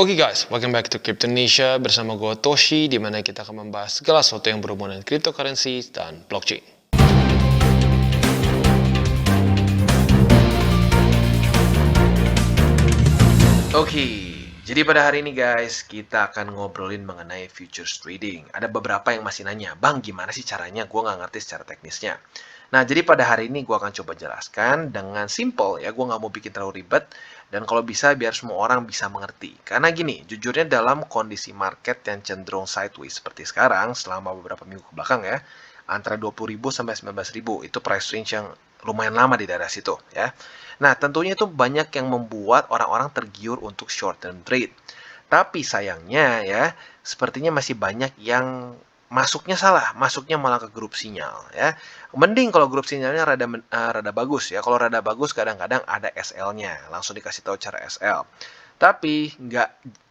Oke guys, welcome back to Cryptonesia bersama gue Toshi, di mana kita akan membahas segala sesuatu yang berhubungan dengan cryptocurrency dan blockchain. Oke, jadi pada hari ini guys, kita akan ngobrolin mengenai futures trading. Ada beberapa yang masih nanya, Bang gimana sih caranya? Gue nggak ngerti secara teknisnya. Nah, jadi pada hari ini gue akan coba jelaskan dengan simple ya, gue nggak mau bikin terlalu ribet. Dan kalau bisa biar semua orang bisa mengerti. Karena gini, jujurnya dalam kondisi market yang cenderung sideways seperti sekarang, selama beberapa minggu ke belakang ya, antara 20.000 sampai 19.000, itu price range yang lumayan lama di daerah situ ya. Nah, tentunya itu banyak yang membuat orang-orang tergiur untuk short term trade. Tapi sayangnya ya, sepertinya masih banyak yang masuknya salah, masuknya malah ke grup sinyal ya. Mending kalau grup sinyalnya rada bagus ya. Kalau rada bagus kadang-kadang ada SL-nya, langsung dikasih tahu cara SL. Tapi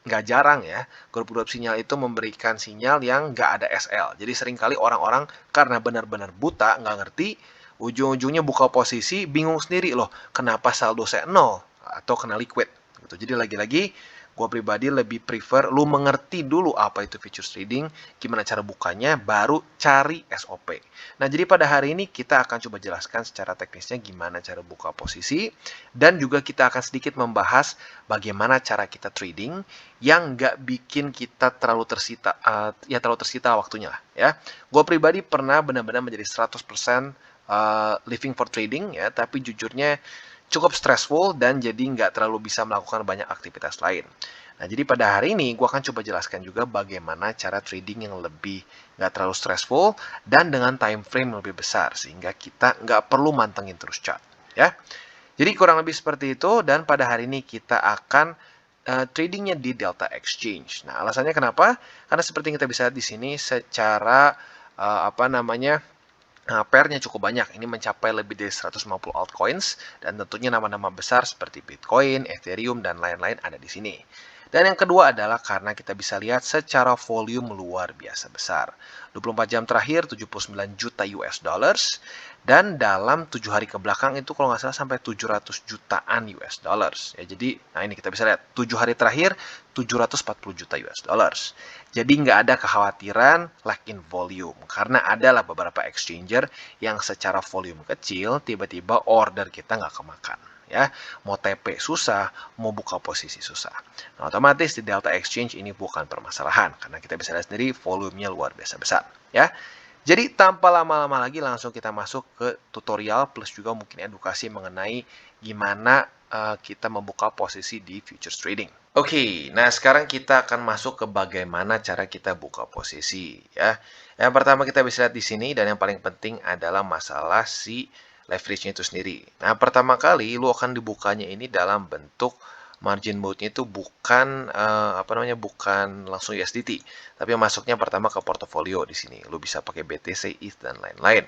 nggak jarang ya, grup-grup sinyal itu memberikan sinyal yang nggak ada SL. Jadi seringkali orang-orang karena benar-benar buta, nggak ngerti, ujung-ujungnya buka posisi, bingung sendiri loh, kenapa saldo saya nol atau kena liquid. Gitu. Jadi lagi-lagi, gue pribadi lebih prefer lu mengerti dulu apa itu futures trading, gimana cara bukanya, baru cari SOP. Nah, jadi pada hari ini kita akan coba jelaskan secara teknisnya gimana cara buka posisi, dan juga kita akan sedikit membahas bagaimana cara kita trading yang nggak bikin kita terlalu tersita waktunya lah ya. Gue pribadi pernah benar-benar menjadi 100% living for trading ya, tapi jujurnya cukup stressful dan jadi nggak terlalu bisa melakukan banyak aktivitas lain. Nah, jadi pada hari ini gue akan coba jelaskan juga bagaimana cara trading yang lebih nggak terlalu stressful dan dengan time frame yang lebih besar sehingga kita nggak perlu mantengin terus chart ya. Jadi kurang lebih seperti itu, dan pada hari ini kita akan tradingnya di Delta Exchange. Nah, alasannya kenapa? Karena seperti yang kita bisa lihat di sini secara pairnya cukup banyak, ini mencapai lebih dari 150 altcoins, dan tentunya nama-nama besar seperti Bitcoin, Ethereum, dan lain-lain ada di sini. Dan yang kedua adalah karena kita bisa lihat secara volume luar biasa besar. 24 jam terakhir 79 juta US dollars, dan dalam 7 hari ke belakang itu kalau nggak salah sampai 700 jutaan US dollars. Ya, jadi, nah ini kita bisa lihat 7 hari terakhir 740 juta US dollars. Jadi nggak ada kekhawatiran lack in volume, karena adalah beberapa exchanger yang secara volume kecil tiba-tiba order kita nggak kemakan. Ya, mau TP susah, mau buka posisi susah. Nah, otomatis di Delta Exchange ini bukan permasalahan karena kita bisa lihat sendiri volumenya luar biasa besar. Ya, jadi tanpa lama-lama lagi langsung kita masuk ke tutorial plus juga mungkin edukasi mengenai gimana kita membuka posisi di futures trading. Oke, nah sekarang kita akan masuk ke bagaimana cara kita buka posisi ya. Yang pertama kita bisa lihat di sini, dan yang paling penting adalah masalah si leverage-nya itu sendiri. Nah, pertama kali lu akan dibukanya ini dalam bentuk margin mode-nya itu bukan bukan langsung USDT, tapi masuknya pertama ke portofolio di sini. Lu bisa pakai BTC, ETH dan lain-lain.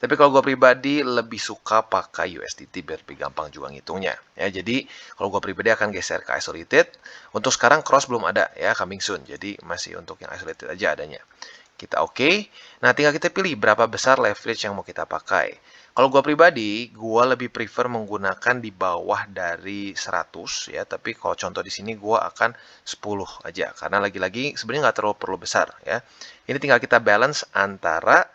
Tapi kalau gue pribadi lebih suka pakai USDT biar lebih gampang juga ngitungnya. Ya, jadi kalau gue pribadi akan geser ke isolated. Untuk sekarang cross belum ada ya, coming soon. Jadi masih untuk yang isolated aja adanya. Kita oke. Nah, tinggal kita pilih berapa besar leverage yang mau kita pakai. Kalau gue pribadi, gue lebih prefer menggunakan di bawah dari 100 ya. Tapi kalau contoh di sini gue akan 10 aja. Karena lagi-lagi sebenarnya nggak terlalu perlu besar ya. Ini tinggal kita balance antara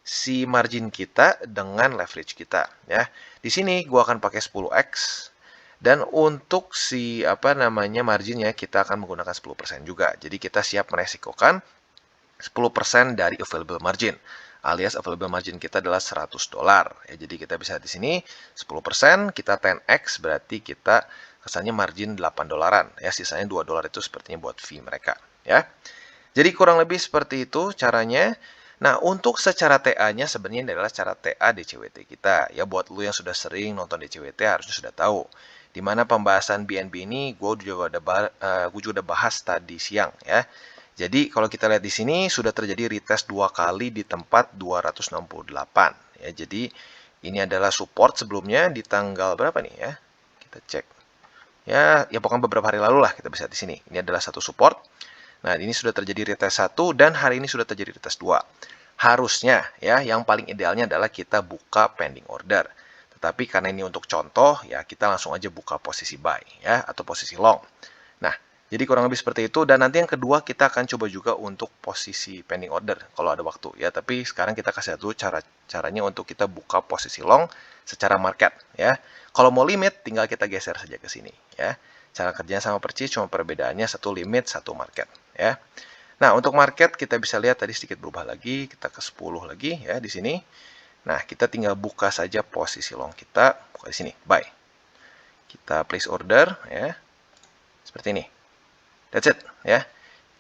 si margin kita dengan leverage kita ya. Di sini gua akan pakai 10x, dan untuk si marginnya kita akan menggunakan 10% juga. Jadi kita siap meresikokan 10% dari available margin, alias available margin kita adalah $100 ya. Jadi kita bisa di sini 10% kita 10x, berarti kita kesannya margin $8 ya, sisanya $2 itu sepertinya buat fee mereka ya. Jadi kurang lebih seperti itu caranya. Nah, untuk secara TA-nya sebenarnya adalah cara TA DCWT kita. Ya, buat lu yang sudah sering nonton DCWT harusnya sudah tahu. Di mana pembahasan BNB ini gue juga udah bahas tadi siang ya. Jadi kalau kita lihat di sini sudah terjadi retest 2 kali di tempat 268 ya. Jadi ini adalah support sebelumnya di tanggal berapa nih ya? Kita cek. Ya pokoknya beberapa hari lalu lah kita bisa di sini. Ini adalah satu support. Nah, ini sudah terjadi retest 1 dan hari ini sudah terjadi retest 2. Harusnya ya, yang paling idealnya adalah kita buka pending order. Tetapi karena ini untuk contoh, ya kita langsung aja buka posisi buy ya, atau posisi long. Nah, Jadi kurang lebih seperti itu, dan nanti yang kedua kita akan coba juga untuk posisi pending order kalau ada waktu ya. Tapi sekarang kita kasih dulu caranya untuk kita buka posisi long secara market ya. Kalau mau limit tinggal kita geser saja ke sini ya. Cara kerjanya sama persis, cuma perbedaannya satu limit, satu market ya. Nah, untuk market kita bisa lihat tadi sedikit berubah lagi, kita ke 10 lagi ya di sini. Nah, kita tinggal buka saja posisi long kita, buka di sini, buy. Kita place order ya. Seperti ini. That's it ya.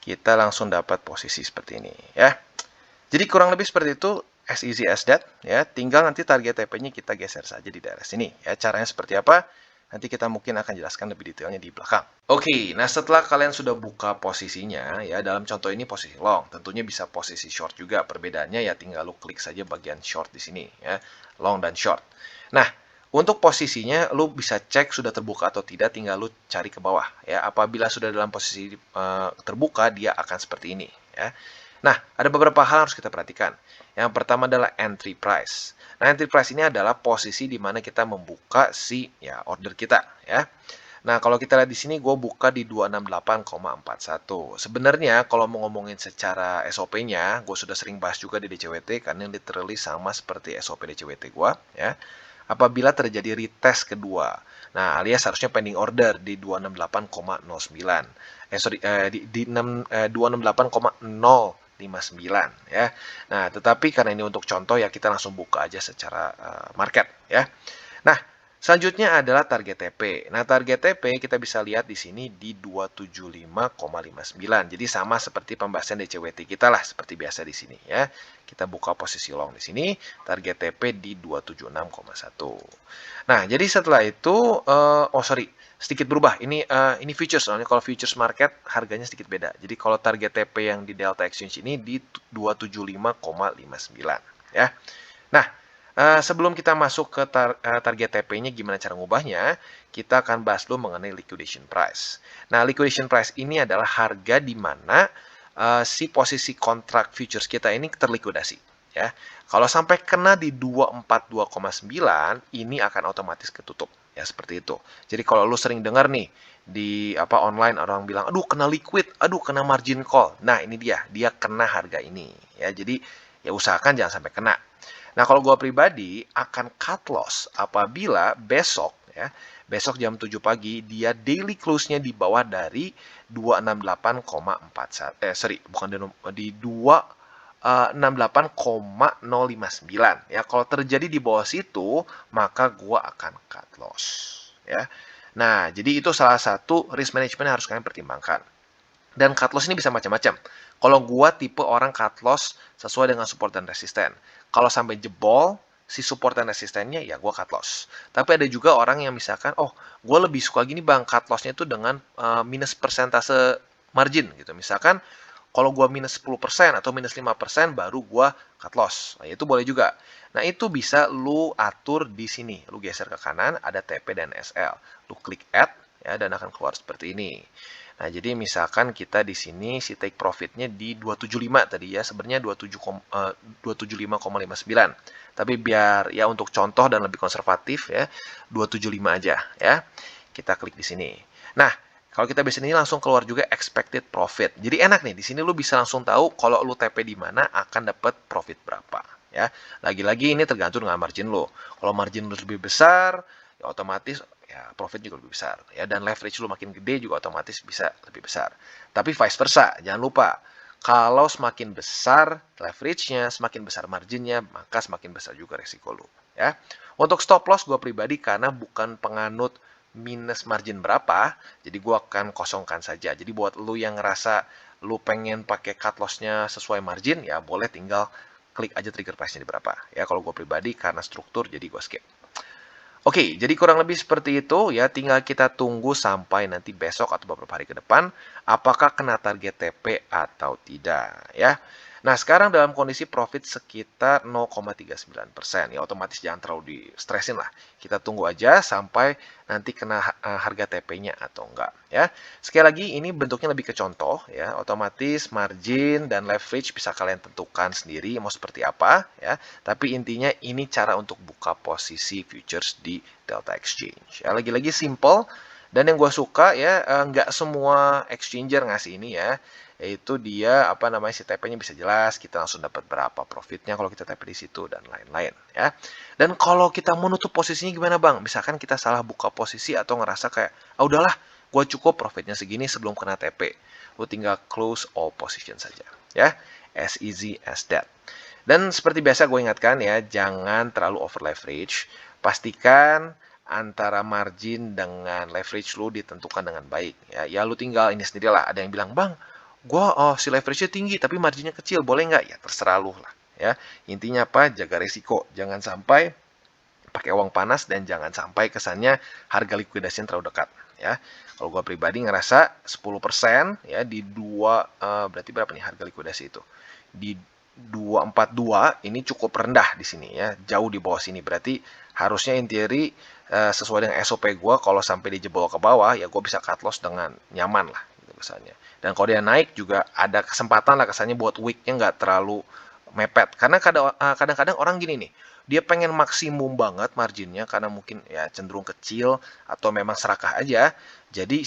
Kita langsung dapat posisi seperti ini ya. Jadi kurang lebih seperti itu, as easy as that ya. Tinggal nanti target TP-nya kita geser saja di daerah sini ya. Caranya seperti apa? Nanti kita mungkin akan jelaskan lebih detailnya di belakang. Oke, nah setelah kalian sudah buka posisinya ya, dalam contoh ini posisi long, tentunya bisa posisi short juga. Perbedaannya ya tinggal lu klik saja bagian short di sini ya, long dan short. Nah, untuk posisinya lu bisa cek sudah terbuka atau tidak, tinggal lu cari ke bawah ya. Apabila sudah dalam posisi terbuka, dia akan seperti ini ya. Nah, ada beberapa hal harus kita perhatikan. Yang pertama adalah entry price. Nah, entry price ini adalah posisi di mana kita membuka si ya order kita ya. Nah, kalau kita lihat di sini gue buka di 268,41. Sebenarnya kalau mau ngomongin secara SOP-nya, gue sudah sering bahas juga di DCWT karena literally sama seperti SOP DCWT gue ya. Apabila terjadi retest kedua. Nah, alias harusnya pending order di 268,09. Di 268,059 ya. Nah, tetapi karena ini untuk contoh ya kita langsung buka aja secara market ya. Nah, selanjutnya adalah target TP. Nah, target TP kita bisa lihat di sini di 275,59. Jadi sama seperti pembahasan DCWT kita lah, seperti biasa di sini ya. Kita buka posisi long di sini, target TP di 276,1. Nah, jadi setelah itu, sedikit berubah. Ini futures, soalnya kalau futures market harganya sedikit beda. Jadi kalau target TP yang di Delta Exchange ini di 275,59 ya. Nah, sebelum kita masuk ke target TP-nya gimana cara ngubahnya, kita akan bahas dulu mengenai liquidation price. Nah, liquidation price ini adalah harga di mana si posisi kontrak futures kita ini terlikuidasi. Ya, kalau sampai kena di 242,9, ini akan otomatis ketutup. Ya, seperti itu. Jadi kalau lu sering dengar nih di online orang bilang, aduh kena liquid, aduh kena margin call. Nah, ini dia kena harga ini. Ya, jadi ya usahakan jangan sampai kena. Nah, kalau gue pribadi akan cut loss apabila besok ya, besok jam 7 pagi dia daily close-nya di bawah dari 268,41 bukan di 268,059 ya. Kalau terjadi di bawah situ, maka gue akan cut loss ya. Nah, jadi itu salah satu risk management yang harus kalian pertimbangkan. Dan cut loss ini bisa macam-macam. Kalau gua tipe orang cut loss sesuai dengan support dan resisten. Kalau sampai jebol si support dan resistennya ya gua cut loss. Tapi ada juga orang yang misalkan, oh gua lebih suka gini bang, cut lossnya itu dengan minus persentase margin gitu. Misalkan kalau gua minus 10% atau minus 5% baru gua cut loss. Nah, itu boleh juga. Nah, itu bisa lu atur di sini. Lu geser ke kanan, ada TP dan SL. Lu klik add ya dan akan keluar seperti ini. Nah, jadi misalkan kita di sini si take profitnya di 275 tadi ya, sebenarnya 275,59. Tapi biar ya untuk contoh dan lebih konservatif ya, 275 aja ya. Kita klik di sini. Nah, kalau kita bisa ini langsung keluar juga expected profit. Jadi enak nih, di sini lu bisa langsung tahu kalau lu TP di mana akan dapat profit berapa ya. Lagi-lagi ini tergantung dengan margin lu. Kalau margin lu lebih besar, ya otomatis ya profit juga lebih besar ya, dan leverage lu makin gede juga otomatis bisa lebih besar. Tapi vice versa, jangan lupa kalau semakin besar leverage-nya, semakin besar marginnya, maka semakin besar juga resiko lu ya. Untuk stop loss gue pribadi karena bukan penganut minus margin berapa, jadi gue akan kosongkan saja. Jadi buat lu yang ngerasa lu pengen pakai cut loss-nya sesuai margin, ya boleh tinggal klik aja trigger price-nya di berapa ya. Kalau gue pribadi karena struktur jadi gue skip. Oke, jadi kurang lebih seperti itu ya, tinggal kita tunggu sampai nanti besok atau beberapa hari ke depan apakah kena target TP atau tidak ya. Nah, sekarang dalam kondisi profit sekitar 0,39%. Ya otomatis jangan terlalu di-stressin lah. Kita tunggu aja sampai nanti kena harga TP-nya atau enggak ya. Sekali lagi ini bentuknya lebih ke contoh ya. Otomatis margin dan leverage bisa kalian tentukan sendiri mau seperti apa ya. Tapi intinya ini cara untuk buka posisi futures di Delta Exchange. Ya, lagi-lagi simple Dan yang gue suka ya, nggak semua exchanger ngasih ini ya, yaitu dia apa namanya si TP-nya bisa jelas, kita langsung dapat berapa profitnya kalau kita TP di situ dan lain-lain ya. Dan kalau kita mau nutup posisinya gimana bang? Misalkan kita salah buka posisi atau ngerasa kayak, ah udahlah, gue cukup profitnya segini sebelum kena TP. Lu tinggal close all position saja ya, as easy as that. Dan seperti biasa gue ingatkan ya, jangan terlalu over leverage. Pastikan antara margin dengan leverage lu ditentukan dengan baik. Ya lu tinggal ini sendirilah. Ada yang bilang, bang, gue si leverage-nya tinggi tapi marginnya kecil, boleh nggak? Ya terserah lu lah. Ya intinya apa? Jaga resiko. Jangan sampai pakai uang panas dan jangan sampai kesannya harga likuidasi yang terlalu dekat. Ya, kalau gue pribadi ngerasa 10% ya di berarti berapa nih harga likuidasi itu? Di 242 ini cukup rendah di sini ya, jauh di bawah sini. Berarti harusnya in theory sesuai dengan SOP gue, kalau sampai dijebol ke bawah ya gue bisa cut loss dengan nyaman lah gitu kesannya. Dan kalau dia naik juga ada kesempatan lah kesannya buat weeknya nggak terlalu mepet. Karena kadang-kadang orang gini nih, dia pengen maksimum banget marginnya karena mungkin ya cenderung kecil atau memang serakah aja. Jadi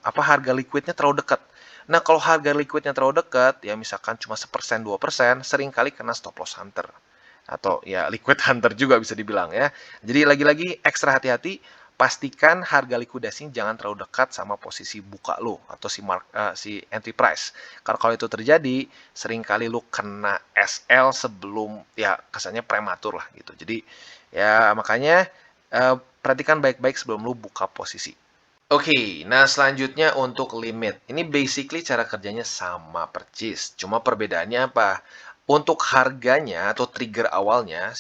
harga liquidnya terlalu dekat. Nah, kalau harga liquidnya terlalu dekat, ya misalkan cuma 1%, 2%, sering kali kena stop loss hunter. Atau ya liquid hunter juga bisa dibilang ya. Jadi lagi-lagi ekstra hati-hati, pastikan harga likuidasi jangan terlalu dekat sama posisi buka lo atau si entry price. Karena kalau itu terjadi, sering kali lo kena SL sebelum ya kesannya prematur lah gitu. Jadi ya makanya perhatikan baik-baik sebelum lo buka posisi. Oke, nah selanjutnya untuk limit. Ini basically cara kerjanya sama persis. Cuma perbedaannya apa? Untuk harganya atau trigger awalnya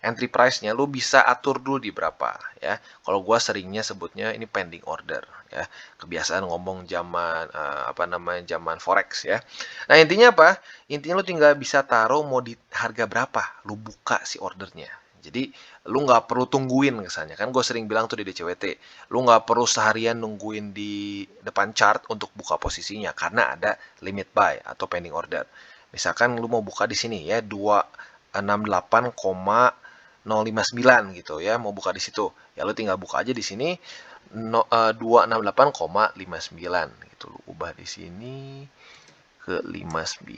entry price-nya lu bisa atur dulu di berapa ya. Kalau gua seringnya sebutnya ini pending order ya. Kebiasaan ngomong zaman forex ya. Nah, intinya apa? Intinya lu tinggal bisa taruh mau di harga berapa lu buka si ordernya. Jadi lu nggak perlu tungguin kesannya kan, gue sering bilang tuh di DCWT, lu nggak perlu seharian nungguin di depan chart untuk buka posisinya karena ada limit buy atau pending order. Misalkan lu mau buka di sini ya 268,059 gitu ya, mau buka di situ. Ya lu tinggal buka aja di sini 268,59 gitu. Lu ubah di sini ke 59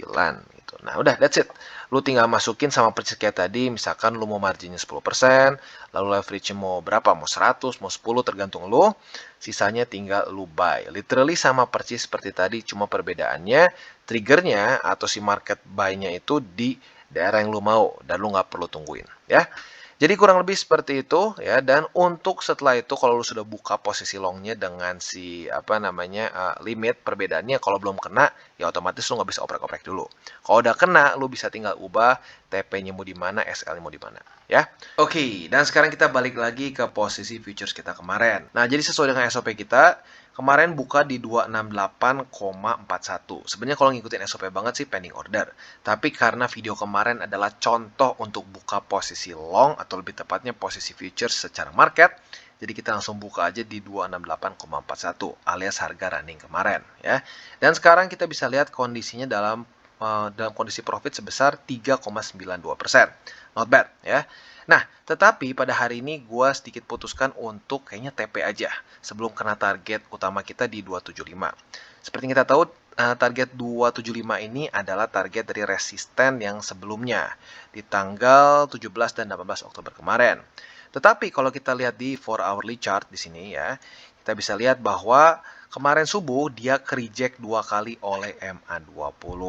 gitu. Nah, udah that's it. Lu tinggal masukin sama persis kayak tadi, misalkan lu mau marginnya 10%, lalu leverage mau berapa? Mau 100, mau 10 tergantung lu. Sisanya tinggal lu buy. Literally sama persis seperti tadi, cuma perbedaannya triggernya atau si market buy-nya itu di daerah yang lu mau dan lu nggak perlu tungguin ya. Jadi kurang lebih seperti itu ya, dan untuk setelah itu kalau lu sudah buka posisi longnya dengan si limit, perbedaannya kalau belum kena ya otomatis lu nggak bisa oprek-oprek dulu. Kalau udah kena lu bisa tinggal ubah TP-nya mau di mana, SL-nya mau di mana ya. Oke, dan sekarang kita balik lagi ke posisi futures kita kemarin. Nah, jadi sesuai dengan SOP kita, kemarin buka di 268,41. Sebenarnya kalau ngikutin SOP banget sih pending order. Tapi karena video kemarin adalah contoh untuk buka posisi long atau lebih tepatnya posisi futures secara market, jadi kita langsung buka aja di 268,41 alias harga running kemarin ya. Dan sekarang kita bisa lihat kondisinya dalam kondisi profit sebesar 3,92%. Not bad ya. Nah, tetapi pada hari ini gue sedikit putuskan untuk kayaknya TP aja sebelum kena target utama kita di 275. Seperti kita tahu, target 275 ini adalah target dari resisten yang sebelumnya di tanggal 17 dan 18 Oktober kemarin. Tetapi kalau kita lihat di 4 hourly chart di sini ya, kita bisa lihat bahwa kemarin subuh dia reject 2 kali oleh MA20.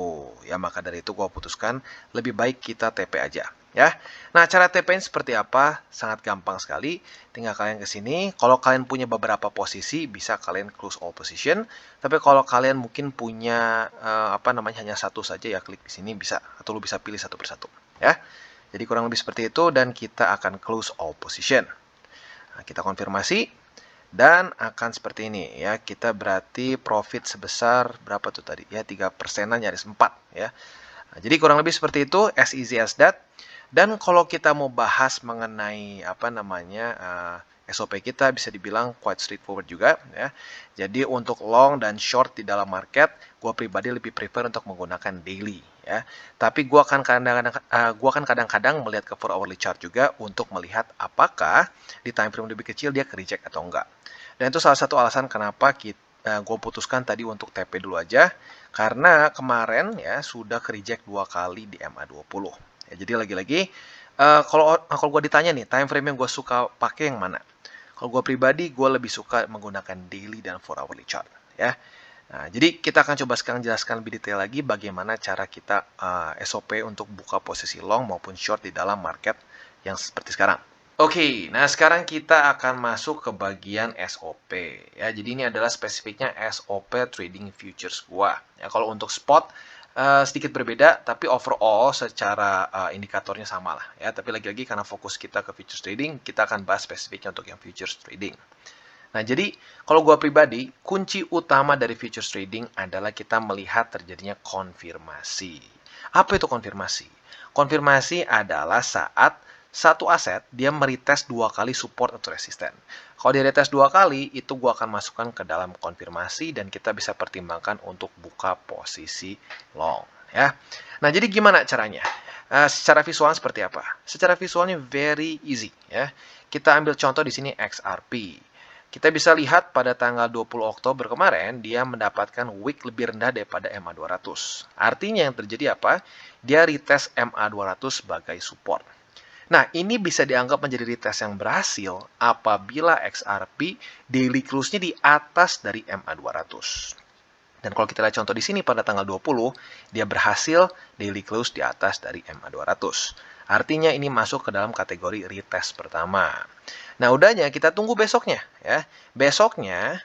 Ya, maka dari itu gue putuskan lebih baik kita TP aja. Ya, nah cara TP-nya seperti apa? Sangat gampang sekali. Tinggal kalian ke sini. Kalau kalian punya beberapa posisi, bisa kalian close all position. Tapi kalau kalian mungkin punya hanya satu saja, ya klik di sini bisa, atau lu bisa pilih satu persatu. Ya, jadi kurang lebih seperti itu dan kita akan close all position. Nah, kita konfirmasi dan akan seperti ini ya. Kita berarti profit sebesar berapa tuh tadi? Ya 3%-an nyaris 4 ya. Nah, jadi kurang lebih seperti itu, as easy as that. Dan kalau kita mau bahas mengenai SOP kita bisa dibilang quite straightforward juga ya. Jadi untuk long dan short di dalam market, gue pribadi lebih prefer untuk menggunakan daily ya. Tapi gua akan kadang-kadang melihat ke 4 hourly chart juga untuk melihat apakah di time frame lebih kecil dia ke reject atau enggak. Dan itu salah satu alasan kenapa gue putuskan tadi untuk TP dulu aja, karena kemarin ya sudah ke reject 2 kali di MA20. Ya, jadi lagi-lagi kalau gue ditanya nih time frame yang gue suka pakai yang mana? Kalau gue pribadi, gue lebih suka menggunakan daily dan 4 hourly chart ya. Nah, jadi kita akan coba sekarang jelaskan lebih detail lagi bagaimana cara kita SOP untuk buka posisi long maupun short di dalam market yang seperti sekarang. Oke, nah sekarang kita akan masuk ke bagian SOP ya. Jadi ini adalah spesifiknya SOP trading futures gua. Ya, kalau untuk spot sedikit berbeda, tapi overall secara indikatornya sama lah ya. Tapi lagi-lagi karena fokus kita ke futures trading, kita akan bahas spesifiknya untuk yang futures trading. Nah, jadi kalau gua pribadi, kunci utama dari futures trading adalah kita melihat terjadinya konfirmasi. Apa itu konfirmasi? Konfirmasi adalah saat satu aset dia meretest 2 kali support atau resisten. Kalau dia retest 2 kali, itu gua akan masukkan ke dalam konfirmasi dan kita bisa pertimbangkan untuk buka posisi long. Ya. Nah, jadi gimana caranya? Secara visual seperti apa? Secara visualnya very easy. Ya. Kita ambil contoh di sini XRP. Kita bisa lihat pada tanggal 20 Oktober kemarin, dia mendapatkan wick lebih rendah daripada MA200. Artinya yang terjadi apa? Dia retest MA200 sebagai support. Nah, ini bisa dianggap menjadi retest yang berhasil apabila XRP daily close-nya di atas dari MA200. Dan kalau kita lihat contoh di sini pada tanggal 20, dia berhasil daily close di atas dari MA200. Artinya ini masuk ke dalam kategori retest pertama. Nah, udahnya kita tunggu besoknya ya. Besoknya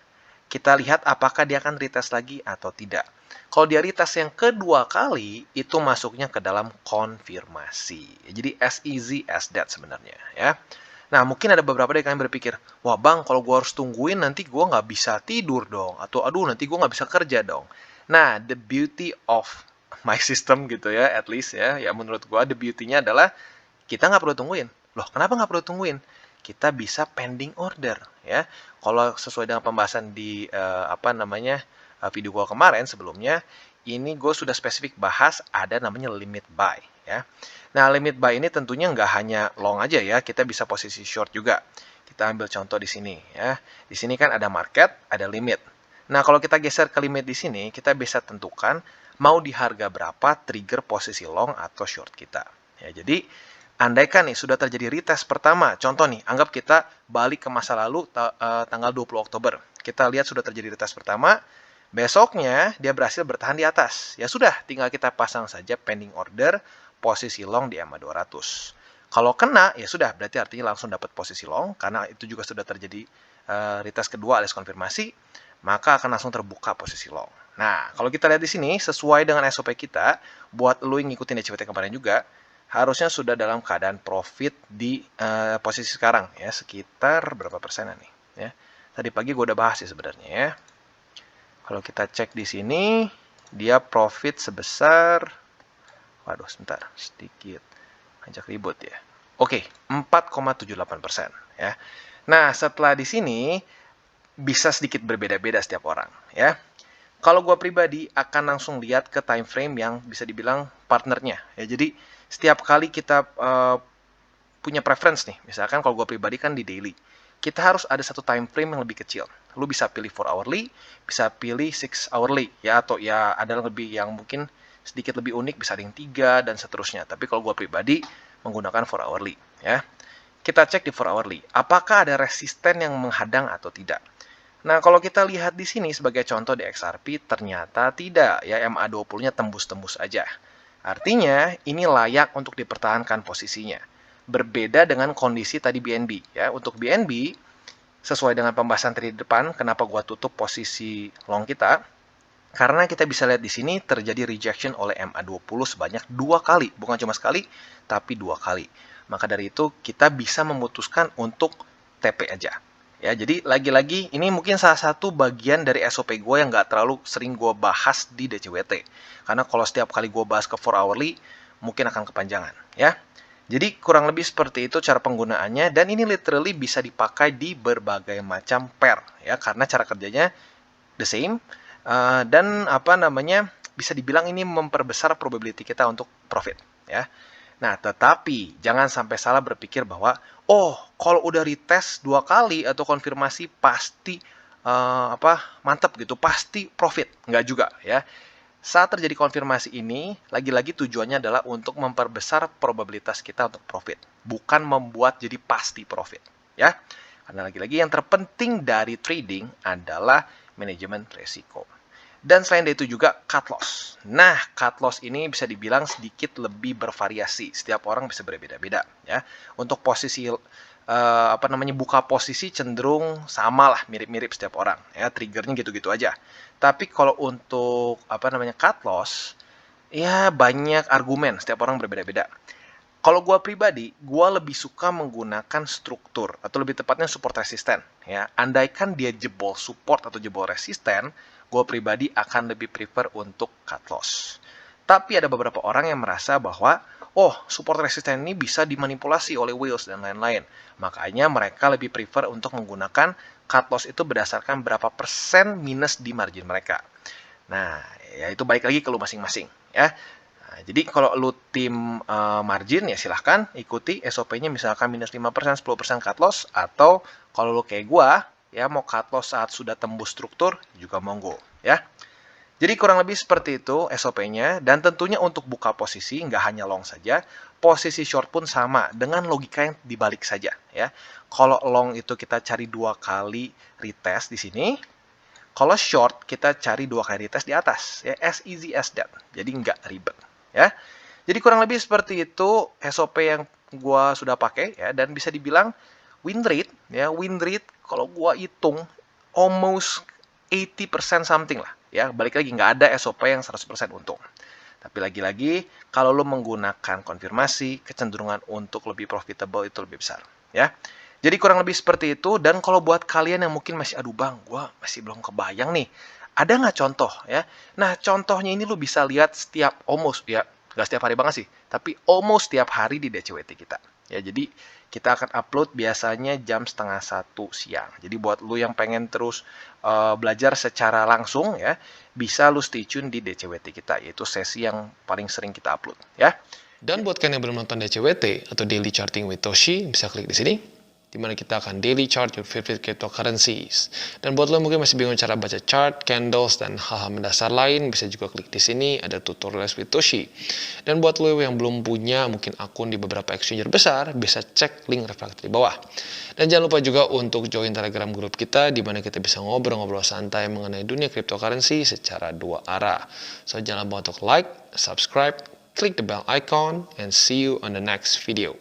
kita lihat apakah dia akan retest lagi atau tidak. Kalau dia retest yang kedua kali, itu masuknya ke dalam konfirmasi. Jadi as easy as that sebenarnya ya. Nah, mungkin ada beberapa dari kalian berpikir, wah bang, kalau gue harus tungguin nanti gue nggak bisa tidur dong. Atau aduh nanti gue nggak bisa kerja dong. Nah, the beauty of my system gitu ya, at least ya. Ya menurut gue the beauty-nya adalah kita nggak perlu tungguin. Loh, kenapa nggak perlu tungguin? Kita bisa pending order ya. Kalau sesuai dengan pembahasan di video gue kemarin sebelumnya, ini gue sudah spesifik bahas ada namanya limit buy ya. Nah, limit buy ini tentunya nggak hanya long aja ya, kita bisa posisi short juga. Kita ambil contoh di sini ya. Di sini kan ada market, ada limit. Nah, kalau kita geser ke limit di sini, kita bisa tentukan mau di harga berapa trigger posisi long atau short kita. Ya, jadi andaikan nih sudah terjadi retest pertama, contoh nih, anggap kita balik ke masa lalu tanggal 20 Oktober. Kita lihat sudah terjadi retest pertama, besoknya dia berhasil bertahan di atas. Ya sudah, tinggal kita pasang saja pending order posisi long di MA200. Kalau kena, ya sudah, berarti artinya langsung dapat posisi long, karena itu juga sudah terjadi retest kedua alias konfirmasi, maka akan langsung terbuka posisi long. Nah, kalau kita lihat di sini, sesuai dengan SOP kita, buat lu yang ngikutin DCWT kemarin juga, harusnya sudah dalam keadaan profit di posisi sekarang, ya, sekitar berapa persenan nih, ya. Tadi pagi gue udah bahas sih sebenarnya, ya. Kalau kita cek di sini, dia profit sebesar, waduh sebentar, sedikit ngajak ribut ya. Oke, 4,78%. Ya. Nah, setelah di sini, bisa sedikit berbeda-beda setiap orang. Ya. Kalau gue pribadi akan langsung lihat ke time frame yang bisa dibilang partnernya. Ya, jadi setiap kali kita punya preference nih, misalkan kalau gue pribadi kan di daily, kita harus ada satu time frame yang lebih kecil. Lu bisa pilih 4 hourly, bisa pilih 6 hourly, ya, atau ya ada lebih yang mungkin sedikit lebih unik, bisa ada yang 3 dan seterusnya. Tapi kalau gue pribadi menggunakan 4 hourly, ya. Kita cek di 4 hourly, apakah ada resisten yang menghadang atau tidak. Nah, kalau kita lihat di sini sebagai contoh di XRP, ternyata tidak, ya, MA20-nya tembus-tembus aja. Artinya, ini layak untuk dipertahankan posisinya. Berbeda dengan kondisi tadi BNB, ya. Untuk BNB, sesuai dengan pembahasan tadi di depan, kenapa gua tutup posisi long kita? Karena kita bisa lihat di sini terjadi rejection oleh MA20 sebanyak 2 kali, bukan cuma sekali, tapi 2 kali. Maka dari itu kita bisa memutuskan untuk TP aja. Ya, jadi lagi-lagi ini mungkin salah satu bagian dari SOP gue yang nggak terlalu sering gue bahas di DCWT. Karena kalau setiap kali gue bahas ke 4 hourly, mungkin akan kepanjangan. Ya. Jadi kurang lebih seperti itu cara penggunaannya, dan ini literally bisa dipakai di berbagai macam pair. Ya, karena cara kerjanya the same. Dan bisa dibilang ini memperbesar probability kita untuk profit, ya. Nah, tetapi jangan sampai salah berpikir bahwa, oh, kalau udah retest 2 kali atau konfirmasi pasti mantap gitu, pasti profit. Nggak juga ya. Saat terjadi konfirmasi ini, lagi-lagi tujuannya adalah untuk memperbesar probabilitas kita untuk profit, bukan membuat jadi pasti profit, ya. Karena lagi-lagi yang terpenting dari trading adalah manajemen resiko. Dan selain itu juga cut loss. Nah, cut loss ini bisa dibilang sedikit lebih bervariasi. Setiap orang bisa berbeda-beda, ya. Untuk posisi buka posisi cenderung sama lah, mirip-mirip setiap orang, ya. Triggernya gitu-gitu aja. Tapi kalau untuk cut loss, ya banyak argumen. Setiap orang berbeda-beda. Kalau gue pribadi, gue lebih suka menggunakan struktur, atau lebih tepatnya support resisten. Ya, andaikan dia jebol support atau jebol resisten, gue pribadi akan lebih prefer untuk cut loss. Tapi ada beberapa orang yang merasa bahwa, oh, support resisten ini bisa dimanipulasi oleh whales dan lain-lain. Makanya mereka lebih prefer untuk menggunakan cut loss itu berdasarkan berapa persen minus di margin mereka. Nah, ya itu balik lagi ke lu masing-masing, ya. Nah, jadi kalau lu tim margin ya silahkan ikuti SOP-nya, misalkan minus 5%, 10% cut loss, atau kalau lu kayak gua ya mau cut loss saat sudah tembus struktur juga monggo, ya. Jadi kurang lebih seperti itu SOP-nya, dan tentunya untuk buka posisi nggak hanya long saja, posisi short pun sama dengan logika yang dibalik saja, ya. Kalau long itu kita cari 2 kali retest di sini, kalau short kita cari 2 kali retest di atas, ya, as easy as that. Jadi nggak ribet, ya. Jadi kurang lebih seperti itu SOP yang gua sudah pakai, ya, dan bisa dibilang win rate, ya, win rate kalau gua hitung almost 80% something lah, ya. Balik lagi nggak ada SOP yang 100% untung. Tapi lagi-lagi kalau lo menggunakan konfirmasi, kecenderungan untuk lebih profitable itu lebih besar, ya. Jadi kurang lebih seperti itu. Dan kalau buat kalian yang mungkin masih, aduh bang, gua masih belum kebayang nih, ada nggak contoh, ya? Nah, contohnya ini lo bisa lihat setiap almost, ya, nggak setiap hari banget sih, tapi almost setiap hari di DCWT kita. Ya, jadi kita akan upload biasanya jam 12:30 siang. Jadi buat lu yang pengen terus belajar secara langsung, ya, bisa lu stay tune di DCWT kita, yaitu sesi yang paling sering kita upload, ya. Dan buat kalian yang belum nonton DCWT atau Daily Charting with Toshi, bisa klik di sini, di mana kita akan daily chart your favorite cryptocurrencies. Dan buat lo yang mungkin masih bingung cara baca chart, candles, dan hal-hal mendasar lain, bisa juga klik di sini, ada tutorial with Toshi. Dan buat lo yang belum punya mungkin akun di beberapa exchanger besar, bisa cek link reflektor di bawah. Dan jangan lupa juga untuk join Telegram grup kita, di mana kita bisa ngobrol-ngobrol santai mengenai dunia cryptocurrency secara 2 arah. So jangan lupa untuk like, subscribe, click the bell icon, and see you on the next video.